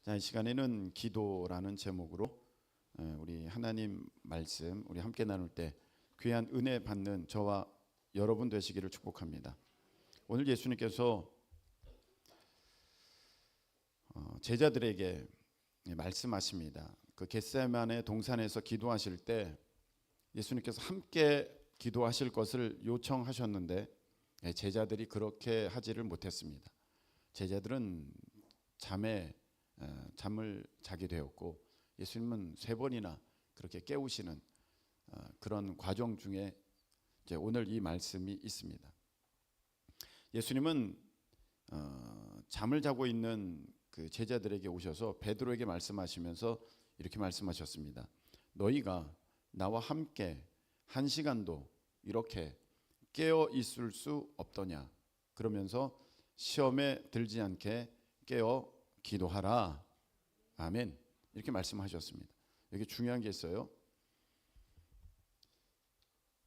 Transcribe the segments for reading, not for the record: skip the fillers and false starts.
자, 이 시간에는 기도라는 제목으로 우리 하나님 말씀 우리 함께 나눌 때 귀한 은혜 받는 저와 여러분 되시기를 축복합니다. 오늘 예수님께서 제자들에게 말씀하십니다. 그 겟세마네 동산에서 기도하실 때 예수님께서 함께 기도하실 것을 요청하셨는데 제자들이 그렇게 하지를 못했습니다. 제자들은 잠을 자게 되었고 예수님은 3번이나 그렇게 깨우시는 그런 과정 중에 이제 오늘 이 말씀이 있습니다. 예수님은 잠을 자고 있는 그 제자들에게 오셔서 베드로에게 말씀하시면서 이렇게 말씀하셨습니다. 너희가 나와 함께 1시간도 이렇게 깨어 있을 수 없더냐. 그러면서 시험에 들지 않게 깨어 기도하라. 아멘. 이렇게 말씀하셨습니다. 여기 중요한 게 있어요.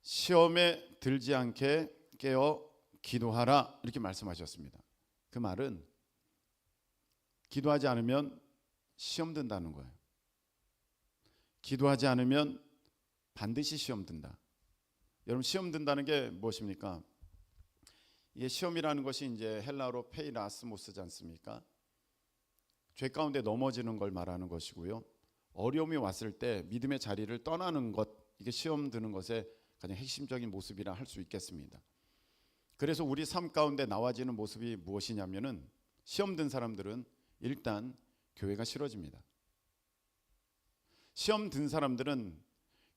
시험에 들지 않게 깨어 기도하라. 이렇게 말씀하셨습니다. 그 말은 기도하지 않으면 시험 든다는 거예요. 기도하지 않으면 반드시 시험 든다. 여러분, 시험 든다는 게 무엇입니까? 이게 시험이라는 것이 이제 헬라어로 페이라스모스지 않습니까? 죄 가운데 넘어지는 걸 말하는 것이고요. 어려움이 왔을 때 믿음의 자리를 떠나는 것, 이게 시험 드는 것의 가장 핵심적인 모습이라 할 수 있겠습니다. 그래서 우리 삶 가운데 나와지는 모습이 무엇이냐면은 시험 든 사람들은 일단 교회가 싫어집니다. 시험 든 사람들은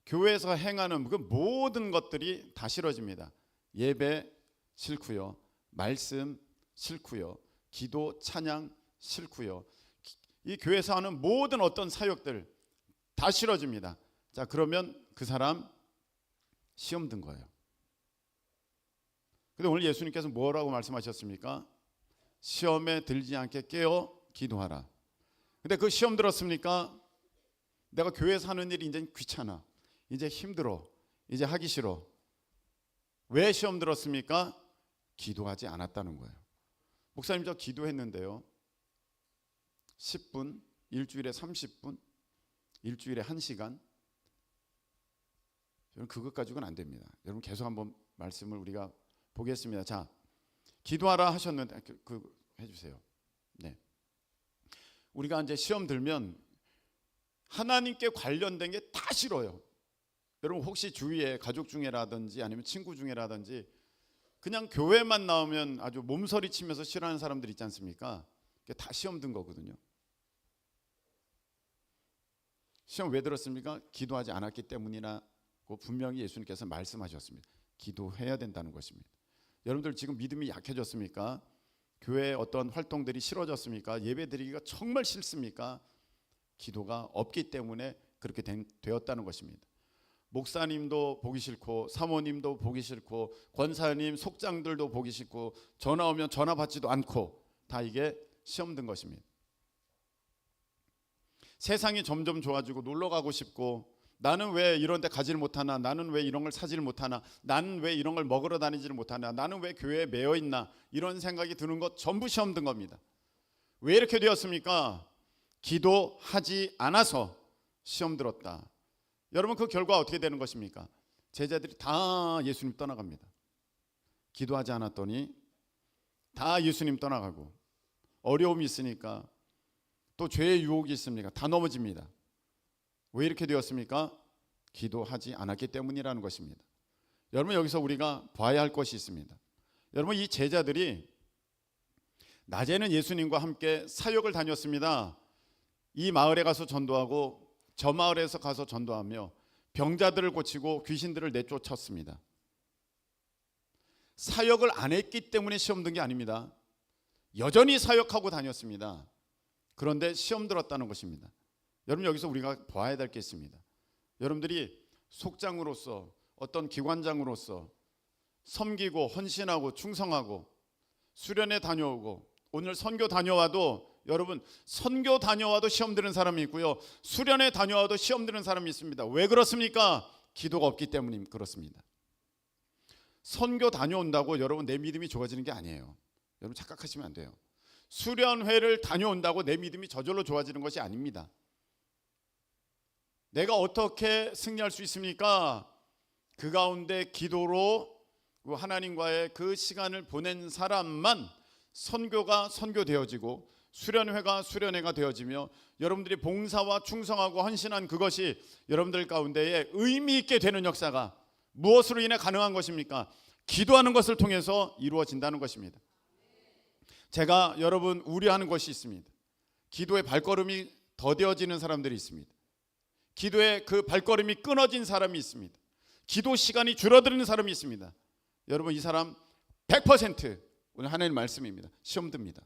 교회에서 행하는 그 모든 것들이 다 싫어집니다. 예배 싫고요, 말씀 싫고요, 기도 찬양 싫고요, 이 교회에서 하는 모든 어떤 사역들 다 싫어집니다. 자, 그러면 그 사람 시험 든 거예요. 근데 오늘 예수님께서 뭐라고 말씀하셨습니까? 시험에 들지 않게 깨어 기도하라. 근데 그 시험 들었습니까? 내가 교회에서 하는 일이 이제 귀찮아, 이제 힘들어, 이제 하기 싫어. 왜 시험 들었습니까? 기도하지 않았다는 거예요. 목사님, 저 기도했는데요, 10분, 일주일에 30분, 일주일에 1시간. 여러분, 그것 가지고는 안 됩니다. 여러분, 계속 한번 말씀을 우리가 보겠습니다. 자, 기도하라 하셨는데 해주세요. 네. 우리가 이제 시험 들면 하나님께 관련된 게 다 싫어요. 여러분, 혹시 주위에 가족 중에라든지 아니면 친구 중에라든지 그냥 교회만 나오면 아주 몸서리 치면서 싫어하는 사람들 있지 않습니까? 그게 다 시험 든 거거든요. 시험 왜 들었습니까? 기도하지 않았기 때문이라고 분명히 예수님께서 말씀하셨습니다. 기도해야 된다는 것입니다. 여러분들 지금 믿음이 약해졌습니까? 교회의 어떤 활동들이 싫어졌습니까? 예배 드리기가 정말 싫습니까? 기도가 없기 때문에 그렇게 되었다는 것입니다. 목사님도 보기 싫고 사모님도 보기 싫고 권사님 속장들도 보기 싫고 전화 오면 전화 받지도 않고 다 이게 시험 든 것입니다. 세상이 점점 좋아지고 놀러 가고 싶고 나는 왜 이런 데 가지를 못하나, 나는 왜 이런 걸 사지를 못하나, 나는 왜 이런 걸 먹으러 다니지를 못하나, 나는 왜 교회에 매여 있나, 이런 생각이 드는 것 전부 시험 든 겁니다. 왜 이렇게 되었습니까? 기도하지 않아서 시험 들었다. 여러분, 그 결과 어떻게 되는 것입니까? 제자들이 다 예수님 떠나갑니다. 기도하지 않았더니 다 예수님 떠나가고, 어려움이 있으니까 또 죄의 유혹이 있습니까? 다 넘어집니다. 왜 이렇게 되었습니까? 기도하지 않았기 때문이라는 것입니다. 여러분, 여기서 우리가 봐야 할 것이 있습니다. 여러분, 이 제자들이 낮에는 예수님과 함께 사역을 다녔습니다. 이 마을에 가서 전도하고 저 마을에서 가서 전도하며 병자들을 고치고 귀신들을 내쫓았습니다. 사역을 안 했기 때문에 시험 든 게 아닙니다. 여전히 사역하고 다녔습니다. 그런데 시험 들었다는 것입니다. 여러분, 여기서 우리가 봐야 될 게 있습니다. 여러분들이 속장으로서 어떤 기관장으로서 섬기고 헌신하고 충성하고 수련회 다녀오고, 오늘 선교 다녀와도 여러분, 선교 다녀와도 시험 드는 사람이 있고요, 수련회 다녀와도 시험 드는 사람이 있습니다. 왜 그렇습니까? 기도가 없기 때문에 그렇습니다. 선교 다녀온다고 여러분 내 믿음이 좋아지는 게 아니에요. 여러분, 착각하시면 안 돼요. 수련회를 다녀온다고 내 믿음이 저절로 좋아지는 것이 아닙니다. 내가 어떻게 승리할 수 있습니까? 그 가운데 기도로 하나님과의 그 시간을 보낸 사람만 선교가 선교되어지고 수련회가 수련회가 되어지며 여러분들이 봉사와 충성하고 헌신한 그것이 여러분들 가운데에 의미 있게 되는 역사가 무엇으로 인해 가능한 것입니까? 기도하는 것을 통해서 이루어진다는 것입니다. 제가 여러분 우려하는 것이 있습니다. 기도의 발걸음이 더뎌지는 사람들이 있습니다. 기도의 그 발걸음이 끊어진 사람이 있습니다. 기도 시간이 줄어드는 사람이 있습니다. 여러분 이 사람 100% 오늘 하나님 말씀입니다. 시험 듭니다.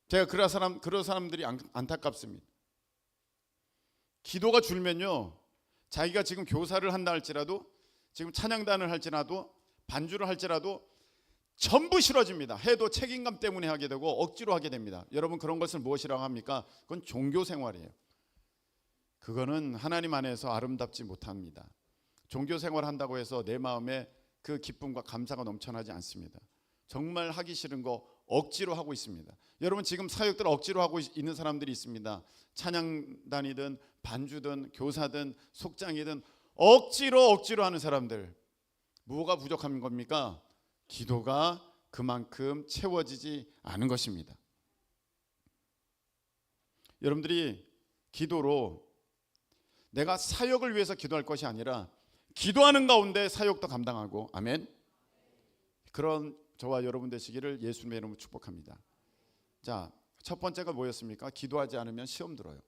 제가 그런 사람들이 안타깝습니다. 기도가 줄면요, 자기가 지금 교사를 한다 할지라도, 지금 찬양단을 할지라도, 반주를 할지라도 전부 싫어집니다. 해도 책임감 때문에 하게 되고 억지로 하게 됩니다. 여러분 그런 것을 무엇이라고 합니까? 그건 종교 생활이에요. 그거는 하나님 안에서 아름답지 못합니다. 종교 생활 한다고 해서 내 마음에 그 기쁨과 감사가 넘쳐나지 않습니다. 정말 하기 싫은 거 억지로 하고 있습니다. 여러분 지금 사역들 억지로 하고 있는 사람들이 있습니다. 찬양단이든 반주든 교사든 속장이든 억지로 하는 사람들, 뭐가 부족한 겁니까? 기도가 그만큼 채워지지 않은 것입니다. 여러분들이 기도로 내가 사역을 위해서 기도할 것이 아니라 기도하는 가운데 사역도 감당하고, 아멘, 그런 저와 여러분 되시기를 예수님의 이름으로 축복합니다. 자, 첫 번째가 뭐였습니까? 기도하지 않으면 시험 들어요.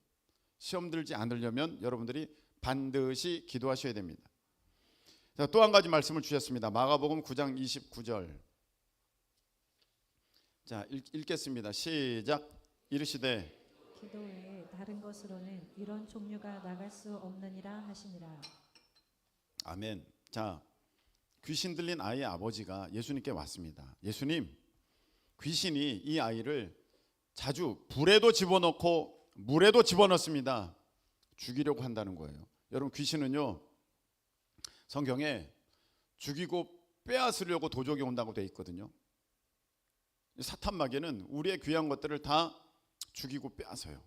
시험 들지 않으려면 여러분들이 반드시 기도하셔야 됩니다. 자, 또 한 가지 말씀을 주셨습니다. 마가복음 9장 29절. 자, 읽겠습니다. 시작. 이르시되 기도 외에 다른 것으로는 이런 종류가 나갈 수 없느니라 하시니라. 아멘. 자, 귀신 들린 아이의 아버지가 예수님께 왔습니다. 예수님, 귀신이 이 아이를 자주 불에도 집어넣고 물에도 집어넣습니다. 죽이려고 한다는 거예요. 여러분 귀신은요, 성경에 죽이고 빼앗으려고 도적이 온다고 되어 있거든요. 사탄 마귀는 우리의 귀한 것들을 다 죽이고 빼앗아요.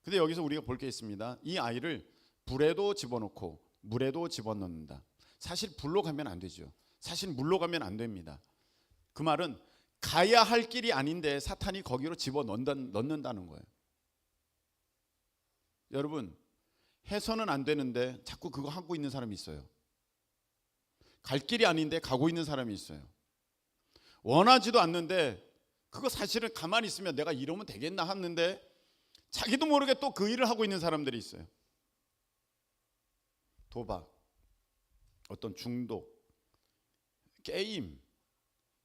근데 여기서 우리가 볼 게 있습니다. 이 아이를 불에도 집어넣고 물에도 집어넣는다. 사실 불로 가면 안 되죠. 사실 물로 가면 안 됩니다. 그 말은 가야 할 길이 아닌데 사탄이 거기로 집어넣는다는 거예요. 여러분 해서는 안 되는데 자꾸 그거 하고 있는 사람이 있어요. 갈 길이 아닌데 가고 있는 사람이 있어요. 원하지도 않는데 그거 사실은 가만히 있으면 내가 이러면 되겠나 하는데 자기도 모르게 또 그 일을 하고 있는 사람들이 있어요. 도박, 어떤 중독, 게임,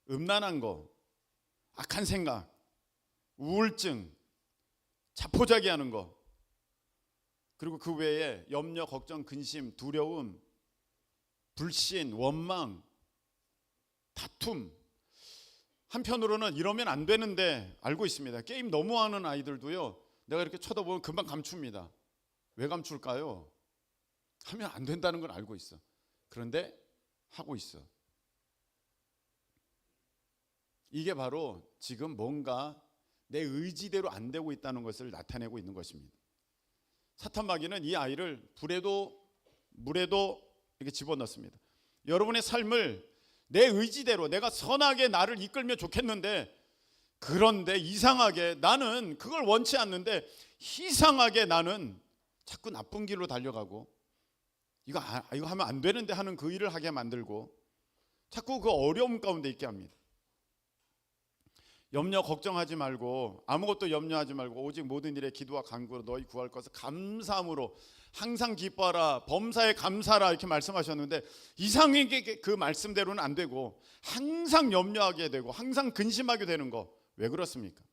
음란한 거, 악한 생각, 우울증, 자포자기하는 거, 그리고 그 외에 염려, 걱정, 근심, 두려움, 불신, 원망, 다툼. 한편으로는 이러면 안 되는데 알고 있습니다. 게임 너무 하는 아이들도요, 내가 이렇게 쳐다보면 금방 감춥니다. 왜 감출까요? 하면 안 된다는 걸 알고 있어. 그런데 하고 있어. 이게 바로 지금 뭔가 내 의지대로 안 되고 있다는 것을 나타내고 있는 것입니다. 사탄 마귀는 이 아이를 불에도 물에도 이렇게 집어넣습니다. 여러분의 삶을 내 의지대로 내가 선하게 나를 이끌면 좋겠는데, 그런데 이상하게 나는 그걸 원치 않는데 이상하게 나는 자꾸 나쁜 길로 달려가고 이거 하면 안 되는데 하는 그 일을 하게 만들고 자꾸 그 어려움 가운데 있게 합니다. 염려 걱정하지 말고 아무것도 염려하지 말고 오직 모든 일에 기도와 간구로 너희 구할 것을 감사함으로 항상 기뻐하라, 범사에 감사하라 이렇게 말씀하셨는데 이상하게 그 말씀대로는 안 되고 항상 염려하게 되고 항상 근심하게 되는 거 왜 그렇습니까?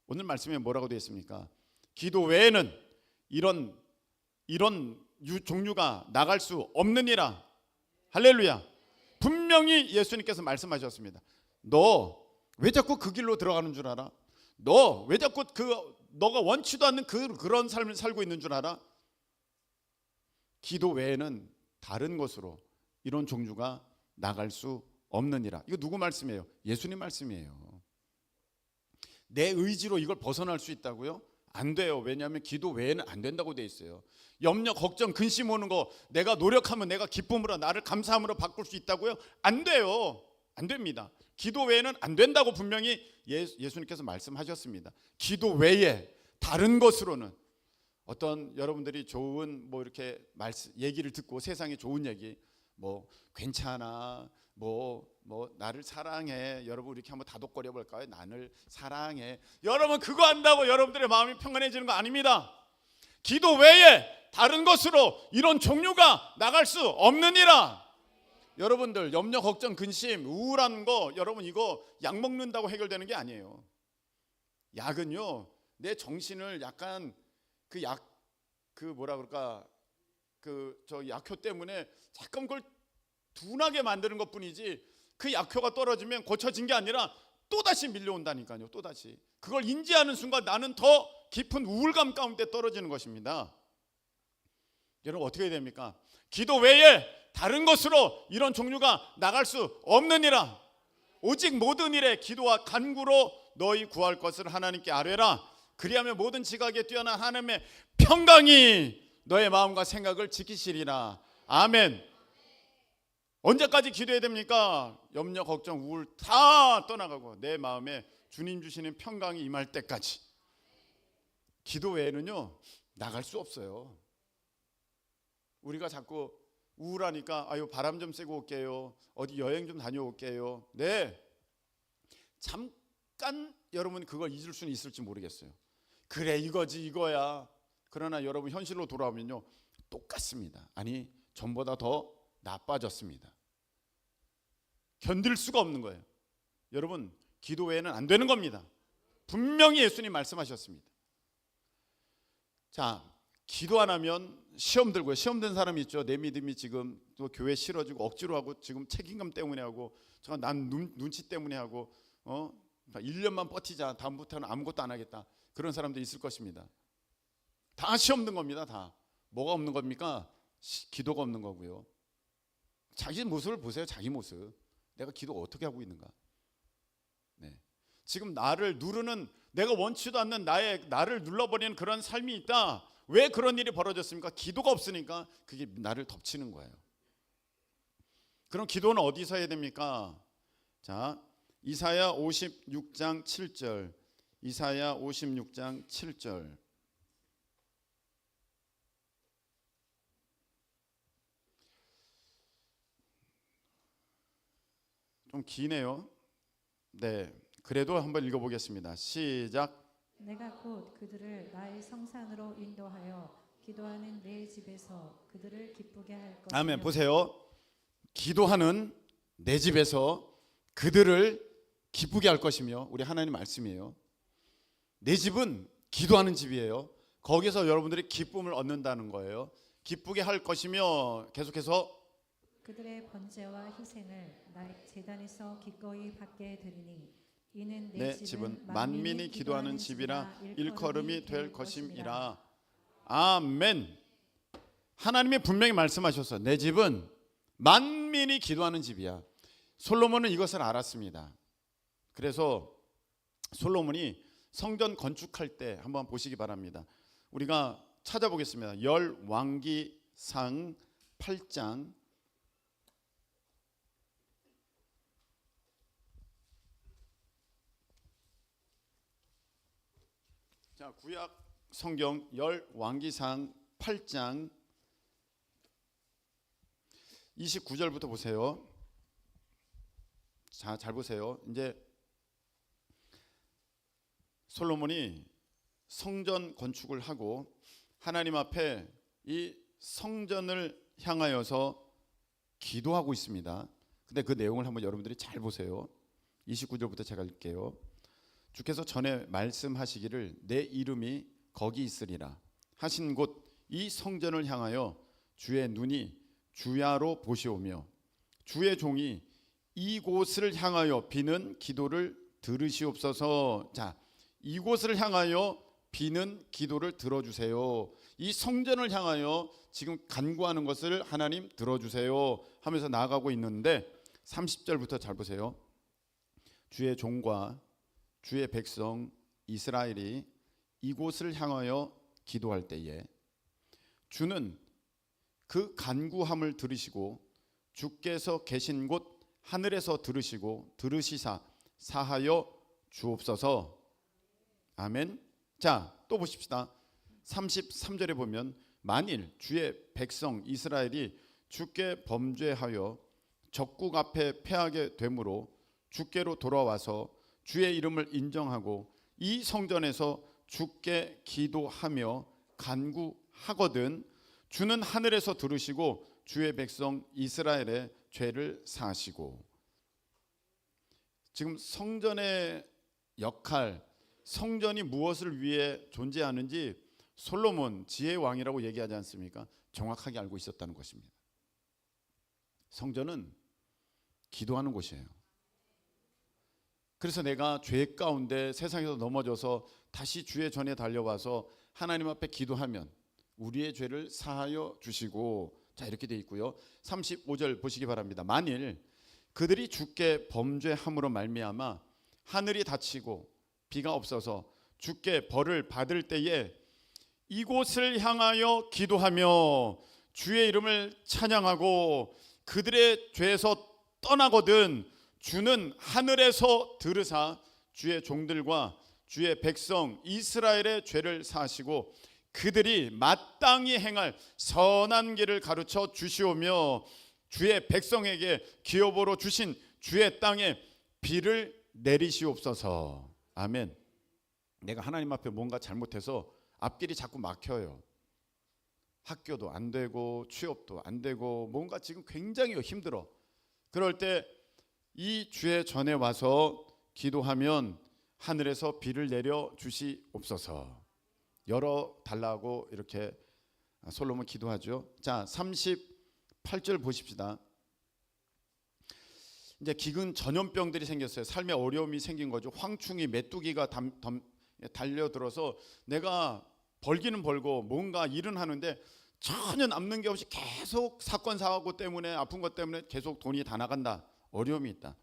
오늘 말씀에 뭐라고 되어 있습니까? 기도 외에는 이런 종류가 나갈 수 없느니라. 할렐루야. 분명히 예수님께서 말씀하셨습니다. 너 왜 자꾸 그 길로 들어가는 줄 알아? 너 왜 자꾸 너가 원치도 않는 그런 삶을 살고 있는 줄 알아? 기도 외에는 다른 것으로 이런 종류가 나갈 수 없느니라. 이거 누구 말씀이에요? 예수님 말씀이에요. 내 의지로 이걸 벗어날 수 있다고요? 안 돼요. 왜냐하면 기도 외에는 안 된다고 돼 있어요. 염려, 걱정, 근심 오는 거 내가 노력하면 내가 기쁨으로 나를 감사함으로 바꿀 수 있다고요? 안 돼요. 안 됩니다. 기도 외에는 안 된다고 분명히 예수님께서 말씀하셨습니다. 기도 외에 다른 것으로는 어떤 여러분들이 좋은 뭐 이렇게 얘기를 듣고 세상에 좋은 얘기 뭐 괜찮아 뭐 나를 사랑해 여러분 이렇게 한번 다독거려 볼까요? 나를 사랑해 여러분 그거 한다고 여러분들의 마음이 평안해지는 거 아닙니다. 기도 외에 다른 것으로 이런 종류가 나갈 수 없느니라. 여러분들 염려 걱정 근심 우울한 거 여러분 이거 약 먹는다고 해결되는 게 아니에요. 약은요 내 정신을 약간 그 뭐라 그럴까 저 약효 때문에 잠깐 그걸 둔하게 만드는 것뿐이지 그 약효가 떨어지면 고쳐진 게 아니라 또다시 밀려온다니까요. 또다시 그걸 인지하는 순간 나는 더 깊은 우울감 가운데 떨어지는 것입니다. 여러분 어떻게 됩니까? 기도 외에 다른 것으로 이런 종류가 나갈 수 없느니라. 오직 모든 일에 기도와 간구로 너희 구할 것을 하나님께 아뢰라. 그리하면 모든 지각에 뛰어난 하나님의 평강이 너의 마음과 생각을 지키시리라. 아멘. 언제까지 기도해야 됩니까? 염려, 걱정, 우울 다 떠나가고 내 마음에 주님 주시는 평강이 임할 때까지. 기도 외에는요 나갈 수 없어요. 우리가 자꾸 우울하니까 아유 바람 좀 쐬고 올게요. 어디 여행 좀 다녀올게요. 네. 잠깐 여러분 그걸 잊을 수는 있을지 모르겠어요. 그래 이거지 이거야. 그러나 여러분 현실로 돌아오면요 똑같습니다. 아니 전보다 더 나빠졌습니다. 견딜 수가 없는 거예요. 여러분 기도 외에는 안 되는 겁니다. 분명히 예수님 말씀하셨습니다. 자 기도 안 하면 시험 들고요. 시험 든 사람이 있죠. 내 믿음이 지금 또 교회 싫어지고 억지로 하고 지금 책임감 때문에 하고 난 눈치 때문에 하고 1년만 버티자 다음부터는 아무것도 안 하겠다. 그런 사람도 있을 것입니다. 다 시험 든 겁니다. 다. 뭐가 없는 겁니까? 기도가 없는 거고요. 자기 모습을 보세요. 자기 모습. 내가 기도 어떻게 하고 있는가. 네. 지금 나를 누르는 내가 원치도 않는 나를 눌러버리는 그런 삶이 있다. 왜 그런 일이 벌어졌습니까? 기도가 없으니까 그게 나를 덮치는 거예요. 그럼 기도는 어디서 해야 됩니까? 자, 이사야 56장 7절. 이사야 56장 7절. 좀 기네요. 네, 그래도 한번 읽어보겠습니다. 시작. 내가 곧 그들을 나의 성산으로 인도하여 기도하는 내 집에서 그들을 기쁘게 할 것이며. 아멘. 보세요. 기도하는 내 집에서 그들을 기쁘게 할 것이며 우리 하나님 말씀이에요. 내 집은 기도하는 집이에요. 거기서 여러분들이 기쁨을 얻는다는 거예요. 기쁘게 할 것이며 계속해서 그들의 번제와 희생을 나의 제단에서 기꺼이 받게 되리니 이는 내 집은 만민이 기도하는 집이라 일컬음이 될 것임이라. 아멘. 하나님이 분명히 말씀하셨어. 내 집은 만민이 기도하는 집이야. 솔로몬은 이것을 알았습니다. 그래서 솔로몬이 성전 건축할 때 한번 보시기 바랍니다. 우리가 찾아보겠습니다. 열왕기상 8장 자, 구약 성경 열왕기상 8장 29절부터 보세요. 자, 잘 보세요. 이제 솔로몬이 성전 건축을 하고 하나님 앞에 이 성전을 향하여서 기도하고 있습니다. 근데 그 내용을 한번 여러분들이 잘 보세요. 29절부터 제가 읽게요. 주께서 전에 말씀하시기를 내 이름이 거기 있으리라 하신 곳 이 성전을 향하여 주의 눈이 주야로 보시오며 주의 종이 이곳을 향하여 비는 기도를 들으시옵소서. 자, 이곳을 향하여 비는 기도를 들어주세요. 이 성전을 향하여 지금 간구하는 것을 하나님 들어주세요 하면서 나아가고 있는데 30절부터 잘 보세요. 주의 종과 주의 백성 이스라엘이 이곳을 향하여 기도할 때에 주는 그 간구함을 들으시고 주께서 계신 곳 하늘에서 들으시고 들으시사 사하여 주옵소서. 아멘. 자, 또 보십시다. 33절에 보면 만일 주의 백성 이스라엘이 주께 범죄하여 적국 앞에 패하게 되므로 주께로 돌아와서 주의 이름을 인정하고 이 성전에서 주께 기도하며 간구하거든 주는 하늘에서 들으시고 주의 백성 이스라엘의 죄를 사하시고. 지금 성전의 역할, 성전이 무엇을 위해 존재하는지 솔로몬 지혜의 왕이라고 얘기하지 않습니까? 정확하게 알고 있었다는 것입니다. 성전은 기도하는 곳이에요. 그래서 내가 죄 가운데 세상에서 넘어져서 다시 주의 전에 달려와서 하나님 앞에 기도하면 우리의 죄를 사하여 주시고, 자 이렇게 돼 있고요. 35절 보시기 바랍니다. 만일 그들이 주께 범죄함으로 말미암아 하늘이 닫히고 비가 없어서 주께 벌을 받을 때에 이곳을 향하여 기도하며 주의 이름을 찬양하고 그들의 죄에서 떠나거든 주는 하늘에서 들으사 주의 종들과 주의 백성 이스라엘의 죄를 사하시고 그들이 마땅히 행할 선한 길을 가르쳐 주시오며 주의 백성에게 기업으로 주신 주의 땅에 비를 내리시옵소서. 아멘. 내가 하나님 앞에 뭔가 잘못해서 앞길이 자꾸 막혀요. 학교도 안 되고 취업도 안 되고 뭔가 지금 굉장히 힘들어. 그럴 때 이 주의 전에 와서 기도하면 하늘에서 비를 내려 주시옵소서. 열어 달라고 이렇게 솔로몬 기도하죠. 자, 38절 보십시다. 이제 기근 전염병들이 생겼어요. 삶에 어려움이 생긴 거죠. 황충이 메뚜기가 달려들어서 내가 벌기는 벌고 뭔가 일은 하는데 전혀 남는 게 없이 계속 사건 사고 때문에 아픈 것 때문에 계속 돈이 다 나간다. 어려움이 있다.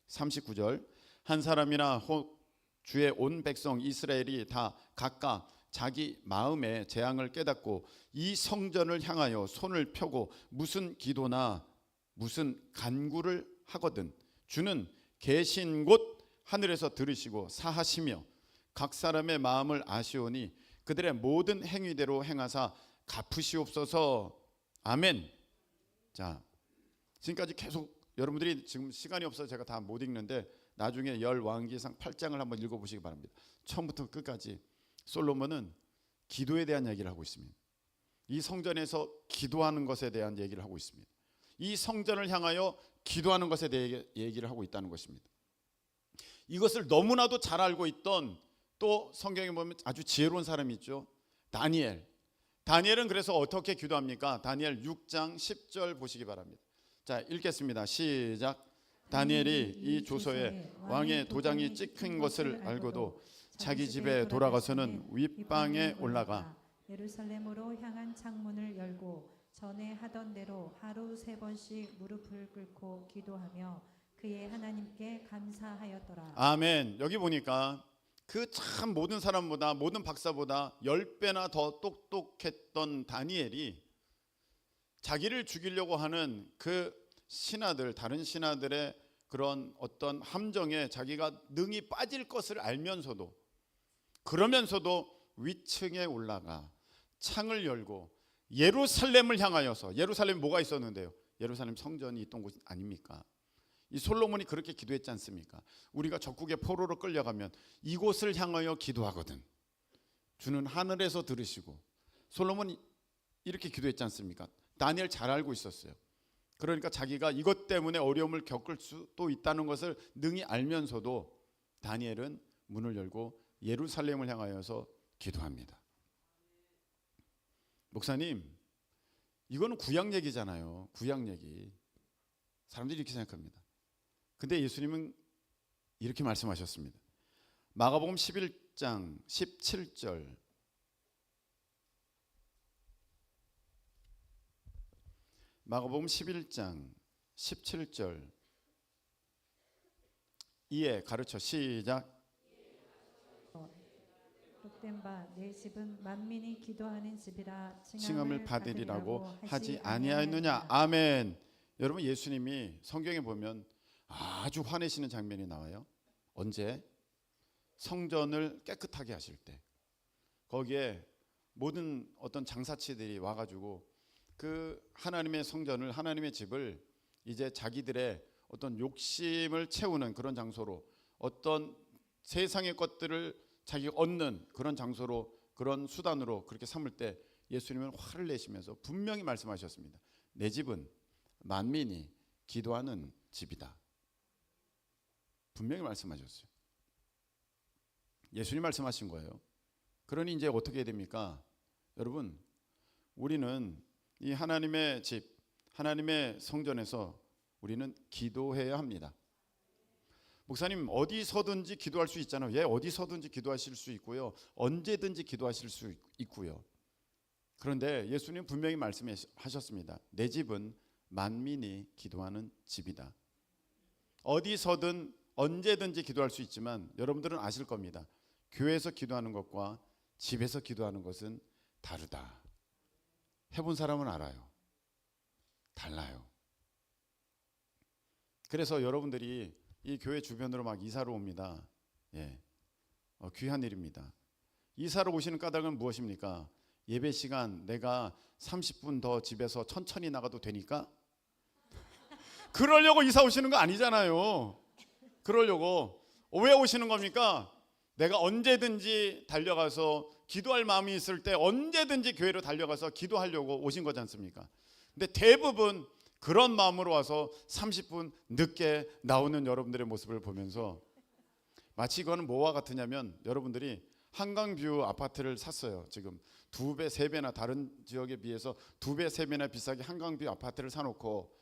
39절 한 사람이나 혹 주의 온 백성 이스라엘이 다 각각 자기 마음의 재앙을 깨닫고 이 성전을 향하여 손을 펴고 무슨 기도나 무슨 간구를 하거든 주는 계신 곳 하늘에서 들으시고 사하시며 각 사람의 마음을 아시오니 그들의 모든 행위대로 행하사 갚으시옵소서. 아멘. 자, 지금까지 계속 여러분들이 지금 시간이 없어서 제가 다 못 읽는데 나중에 열왕기상 8장을 한번 읽어보시기 바랍니다. 처음부터 끝까지 솔로몬은 기도에 대한 얘기를 하고 있습니다. 이 성전에서 기도하는 것에 대한 얘기를 하고 있습니다. 이 성전을 향하여 기도하는 것에 대해 얘기를 하고 있다는 것입니다. 이것을 너무나도 잘 알고 있던 또 성경에 보면 아주 지혜로운 사람이 있죠. 다니엘. 다니엘은 그래서 어떻게 기도합니까? 다니엘 6장 10절 보시기 바랍니다. 자, 읽겠습니다. 시작. 다니엘이 이 조서에 왕의 도장이 찍힌 것을 알고도 자기 집에 돌아가서는 윗방에 올라가 예루살렘으로 향한 창문을 열고 전에 하던 대로 하루 3번씩 무릎을 꿇고 기도하며 그의 하나님께 감사하였더라. 아멘. 여기 보니까 그 참 모든 사람보다 모든 박사보다 10배나 더 똑똑했던 다니엘이 자기를 죽이려고 하는 그 신하들, 다른 신하들의 그런 어떤 함정에 자기가 능히 빠질 것을 알면서도 그러면서도 위층에 올라가 창을 열고 예루살렘을 향하여서, 예루살렘에 뭐가 있었는데요? 예루살렘 성전이 있던 곳 아닙니까? 이 솔로몬이 그렇게 기도했지 않습니까? 우리가 적국의 포로로 끌려가면 이곳을 향하여 기도하거든 주는 하늘에서 들으시고. 솔로몬이 이렇게 기도했지 않습니까? 다니엘 잘 알고 있었어요. 그러니까 자기가 이것 때문에 어려움을 겪을 수도 있다는 것을 능히 알면서도 다니엘은 문을 열고 예루살렘을 향하여서 기도합니다. 목사님, 이거는 구약 얘기잖아요. 구약 얘기. 사람들이 이렇게 생각합니다. 근데 예수님은 이렇게 말씀하셨습니다. 마가복음 11장 17절. 마가복음 11장 17절 이에 가르쳐 시작. 록된 바 내 집은 만민이 기도하는 집이라 칭함을 받으리라고 하지 아니하였느냐. 아멘. 여러분 예수님이 성경에 보면 아주 화내시는 장면이 나와요. 언제? 성전을 깨끗하게 하실 때. 거기에 모든 어떤 장사치들이 와가지고 그 하나님의 성전을, 하나님의 집을 이제 자기들의 어떤 욕심을 채우는 그런 장소로, 어떤 세상의 것들을 자기가 얻는 그런 장소로, 그런 수단으로 그렇게 삼을 때 예수님은 화를 내시면서 분명히 말씀하셨습니다. 내 집은 만민이 기도하는 집이다. 분명히 말씀하셨어요. 예수님 말씀하신 거예요. 그러니 이제 어떻게 됩니까? 여러분, 우리는 이 하나님의 집, 하나님의 성전에서 우리는 기도해야 합니다. 목사님 어디서든지 기도할 수 있잖아요. 예, 어디서든지 기도하실 수 있고요. 언제든지 기도하실 수 있고요. 그런데 예수님 분명히 말씀하셨습니다. 내 집은 만민이 기도하는 집이다. 어디서든 언제든지 기도할 수 있지만 여러분들은 아실 겁니다. 교회에서 기도하는 것과 집에서 기도하는 것은 다르다. 해본 사람은 알아요. 달라요. 그래서 여러분들이 이 교회 주변으로 막 이사를 옵니다. 예, 귀한 일입니다. 이사를 오시는 까닭은 무엇입니까? 예배 시간 내가 30분 더 집에서 천천히 나가도 되니까? 그러려고 이사 오시는 거 아니잖아요. 그러려고. 왜 오시는 겁니까? 내가 언제든지 달려가서 기도할 마음이 있을 때 언제든지 교회로 달려가서 기도하려고 오신 거지 않습니까? 근데 대부분 그런 마음으로 와서 30분 늦게 나오는 여러분들의 모습을 보면서 마치 이거는 뭐와 같으냐면, 여러분들이 한강뷰 아파트를 샀어요. 지금 2배, 3배나 다른 지역에 비해서 2배, 3배나 비싸게 한강뷰 아파트를 사놓고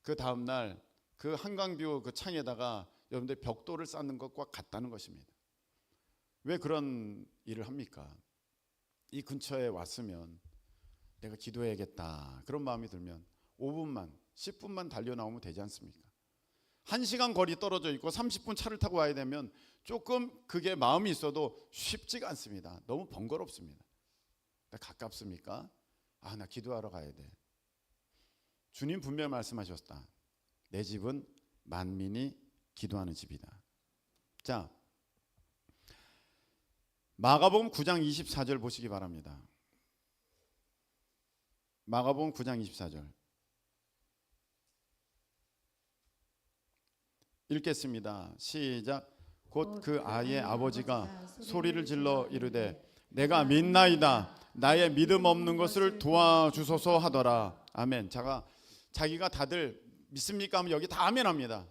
그 다음날 그 한강뷰 그 창에다가 여러분들 벽돌을 쌓는 것과 같다는 것입니다. 왜 그런 일을 합니까? 이 근처에 왔으면 내가 기도해야겠다 그런 마음이 들면 5분만 10분만 달려나오면 되지 않습니까? 1시간 거리 떨어져 있고 30분 차를 타고 와야 되면 조금 그게 마음이 있어도 쉽지가 않습니다. 너무 번거롭습니다. 가깝습니까? 아, 나 기도하러 가야 돼. 주님 분명히 말씀하셨다. 내 집은 만민이 기도하는 집이다. 자, 마가복음 9장 24절 보시기 바랍니다. 마가복음 9장 24절 읽겠습니다. 시작. 곧 그 아이의 아버지가 소리를 질러 이르되 내가 믿나이다. 나의 믿음 없는 것을 도와주소서 하더라. 아멘. 자기가 다들 믿습니까 하면 여기 다 아멘합니다.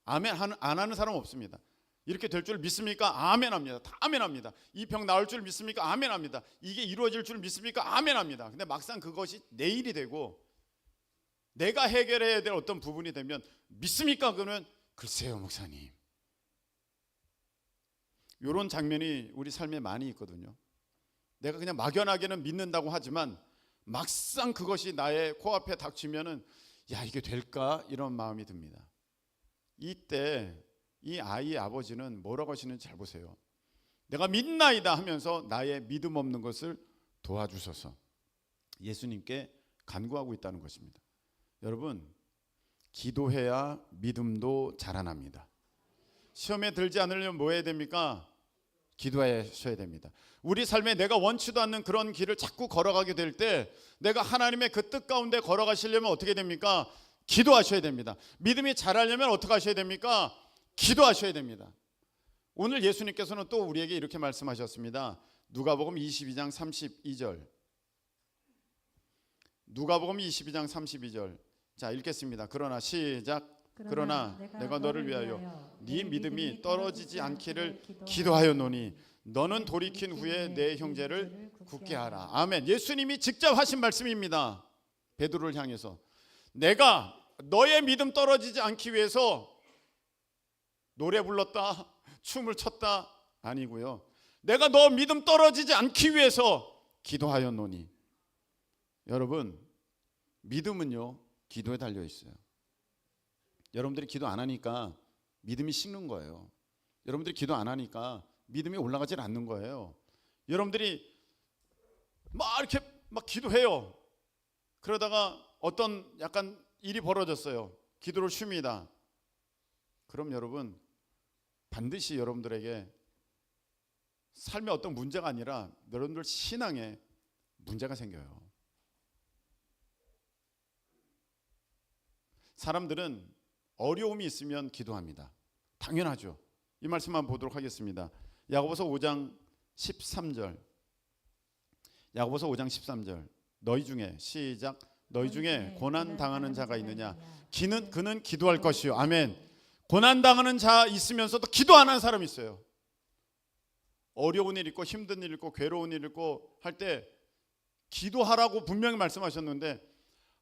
아멘 안 하는 사람 없습니다. 이렇게 될 줄 믿습니까? 아멘합니다. 다 아멘합니다. 이 병 나을 줄 믿습니까? 아멘합니다. 이게 이루어질 줄 믿습니까? 아멘합니다. 근데 막상 그것이 내 일이 되고 내가 해결해야 될 어떤 부분이 되면 믿습니까? 그러면 글쎄요 목사님. 이런 장면이 우리 삶에 많이 있거든요. 내가 그냥 막연하게는 믿는다고 하지만 막상 그것이 나의 코앞에 닥치면은 야 이게 될까? 이런 마음이 듭니다. 이때 이 아이의 아버지는 뭐라고 하시는지 잘 보세요. 내가 믿나이다 하면서 나의 믿음 없는 것을 도와주소서. 예수님께 간구하고 있다는 것입니다. 여러분, 기도해야 믿음도 자라납니다. 시험에 들지 않으려면 뭐 해야 됩니까? 기도하셔야 됩니다. 우리 삶에 내가 원치도 않는 그런 길을 자꾸 걸어가게 될 때 내가 하나님의 그 뜻 가운데 걸어가시려면 어떻게 됩니까? 기도하셔야 됩니다. 믿음이 자라려면 어떻게 하셔야 됩니까? 기도하셔야 됩니다. 오늘 예수님께서는 또 우리에게 이렇게 말씀하셨습니다. 누가복음 22장 32절. 누가복음 22장 32절. 자, 읽겠습니다. 그러나 시작. 그러나 내가 너를 위하여 네 믿음이 떨어지지 않기를 기도하였노니 너는 돌이킨 후에 내 형제를 굳게 하라. 아멘. 예수님이 직접 하신 말씀입니다. 베드로를 향해서 내가 너의 믿음 떨어지지 않기 위해서 노래 불렀다, 춤을 췄다 아니고요. 내가 너 믿음 떨어지지 않기 위해서 기도하였노니. 여러분, 믿음은요 기도에 달려 있어요. 여러분들이 기도 안 하니까 믿음이 식는 거예요. 여러분들이 기도 안 하니까 믿음이 올라가질 않는 거예요. 여러분들이 막 이렇게 막 기도해요. 그러다가 어떤 약간 일이 벌어졌어요. 기도를 쉽니다. 그럼 여러분 반드시 여러분들에게 삶에 어떤 문제가 아니라 여러분들 신앙에 문제가 생겨요. 사람들은 어려움이 있으면 기도합니다. 당연하죠. 이 말씀만 보도록 하겠습니다. 야고보서 5장 13절. 야고보서 5장 13절. 너희 중에 시작. 너희 중에 고난 당하는 자가 있느냐? 그는 기도할 것이요. 아멘. 고난 당하는 자 있으면서도 기도 안 하는 사람이 있어요. 어려운 일 있고 힘든 일 있고 괴로운 일 있고 할 때 기도하라고 분명히 말씀하셨는데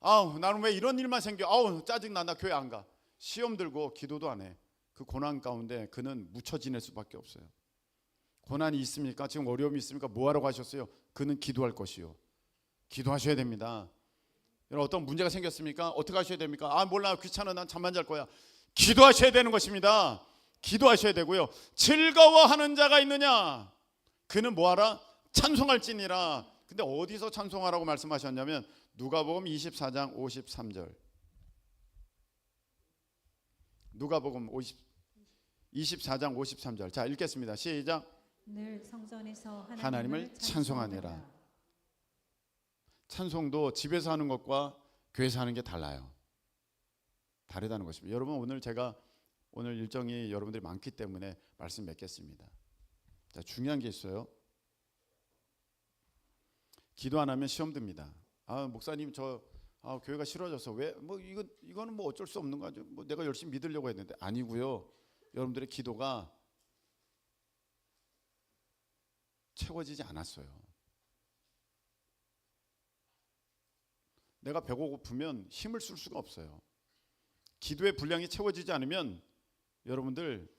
아우 나는 왜 이런 일만 생겨? 아우 짜증나. 나 교회 안 가. 시험 들고 기도도 안 해. 그 고난 가운데 그는 묻혀 지낼 수밖에 없어요. 고난이 있습니까? 지금 어려움이 있습니까? 뭐 하라고 하셨어요? 그는 기도할 것이요. 기도하셔야 됩니다. 여러분 어떤 문제가 생겼습니까? 어떻게 하셔야 됩니까? 아 몰라 귀찮아 난 잠만 잘 거야. 기도하셔야 되는 것입니다. 기도하셔야 되고요. 즐거워하는 자가 있느냐? 그는 뭐하라? 찬송할지니라. 근데 어디서 찬송하라고 말씀하셨냐면 누가복음 24장 53절. 누가복음 24장 53절. 자 읽겠습니다. 시작. 늘 성전에서 하나님을 찬송하니라. 찬송도 집에서 하는 것과 교회에서 하는 게 달라요. 다르다는 것입니다. 여러분 오늘 일정이 여러분들이 많기 때문에 말씀 맺겠습니다. 자, 중요한 게 있어요. 기도 안 하면 시험 듭니다. 아 목사님 교회가 싫어져서 왜 뭐 이거는 뭐 어쩔 수 없는 거죠. 뭐 내가 열심히 믿으려고 했는데 아니고요. 여러분들의 기도가 채워지지 않았어요. 내가 배고프면 힘을 쓸 수가 없어요. 기도의 분량이 채워지지 않으면 여러분들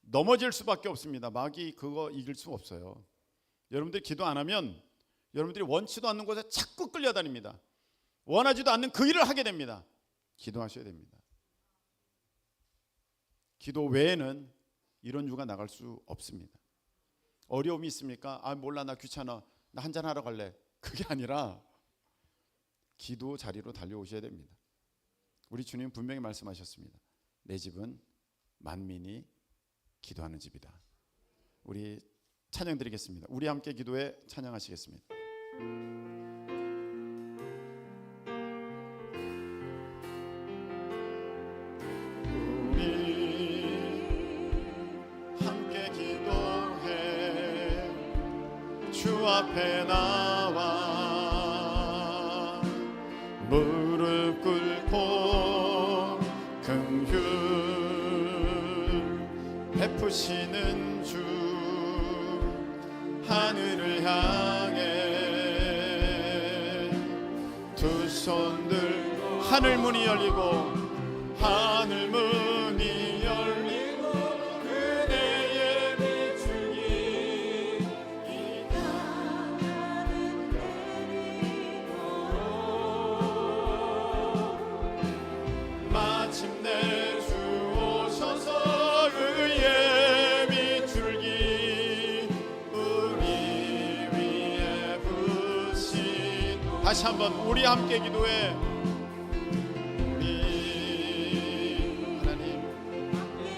넘어질 수밖에 없습니다. 마귀 그거 이길 수 없어요. 여러분들이 기도 안 하면 여러분들이 원치도 않는 곳에 자꾸 끌려다닙니다. 원하지도 않는 그 일을 하게 됩니다. 기도하셔야 됩니다. 기도 외에는 이런 유가 나갈 수 없습니다. 어려움이 있습니까? 아 몰라 나 귀찮아. 나 한잔 하러 갈래. 그게 아니라 기도 자리로 달려오셔야 됩니다. 우리 주님 분명히 말씀하셨습니다. 내 집은 만민이 기도하는 집이다. 우리 찬양 드리겠습니다. 우리 함께 기도해 찬양하시겠습니다. 주 앞에 나와 무릎 꿇고 긍휼 베푸시는 주 하늘을 향해 두 손들 하늘 문이 열리고 하늘 문이 열리고 그대의 비추기 마침내 주 오셔서 의의 비출기 우리 위에 부신 다시 한번 우리 함께 기도해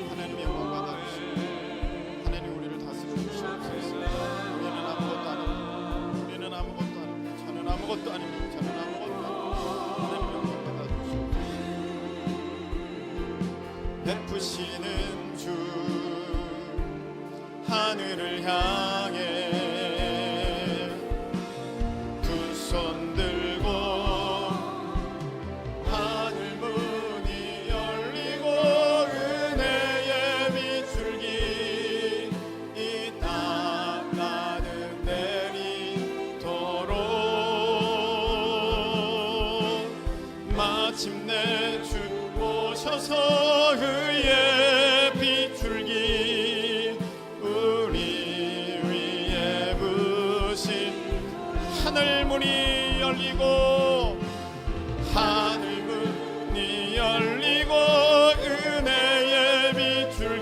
하나님의 영광 받아주시고 하나님 우리를 다스려 주시옵소서. 우리는 아무것도 아닙니다. 저는 아무것도 아닙니다. 하나님 영광 받아주시옵소서. 베푸시는 주 하늘을 향해 두 손 들고 하늘 문이 열리고 은혜의 비출기 이 땅 가득 내리도록 마침내 주 오셔서 의의 비출기 우리 위에 부신 하늘 문이 열리고 하늘 문이 열리고 은혜의 비출기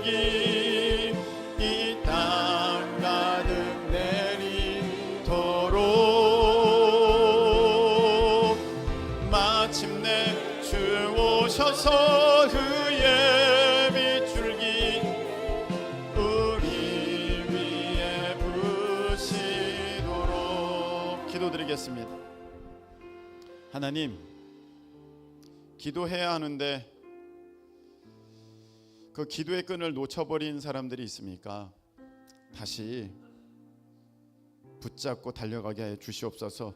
기도드리겠습니다. 하나님, 기도해야 하는데 그 기도의 끈을 놓쳐버린 사람들이 있습니까? 다시 붙잡고 달려가게 해 주시옵소서.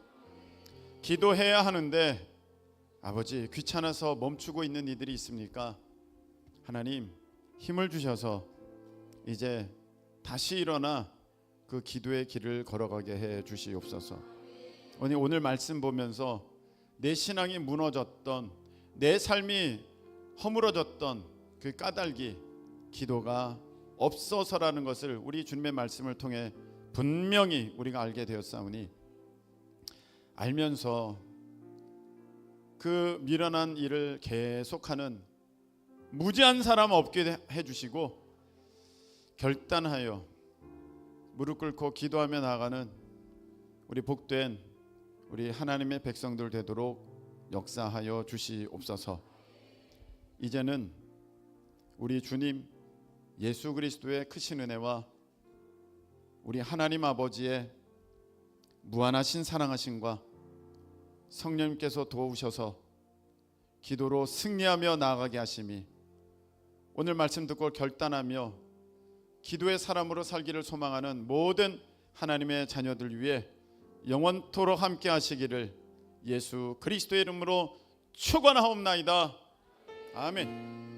기도해야 하는데 아버지 귀찮아서 멈추고 있는 이들이 있습니까? 하나님, 힘을 주셔서 이제 다시 일어나 그 기도의 길을 걸어가게 해 주시옵소서. 오늘 말씀 보면서 내 신앙이 무너졌던, 내 삶이 허물어졌던 그 까닭이 기도가 없어서라는 것을 우리 주님의 말씀을 통해 분명히 우리가 알게 되었사오니, 알면서 그 미련한 일을 계속하는 무지한 사람 없게 해주시고 결단하여 무릎 꿇고 기도하며 나아가는 우리 복된 우리 하나님의 백성들 되도록 역사하여 주시옵소서. 이제는 우리 주님 예수 그리스도의 크신 은혜와 우리 하나님 아버지의 무한하신 사랑하심과 성령님께서 도우셔서 기도로 승리하며 나아가게 하심이, 오늘 말씀 듣고 결단하며 기도의 사람으로 살기를 소망하는 모든 하나님의 자녀들 위해 영원토록 함께 하시기를 예수 그리스도의 이름으로 축원하옵나이다. 아멘.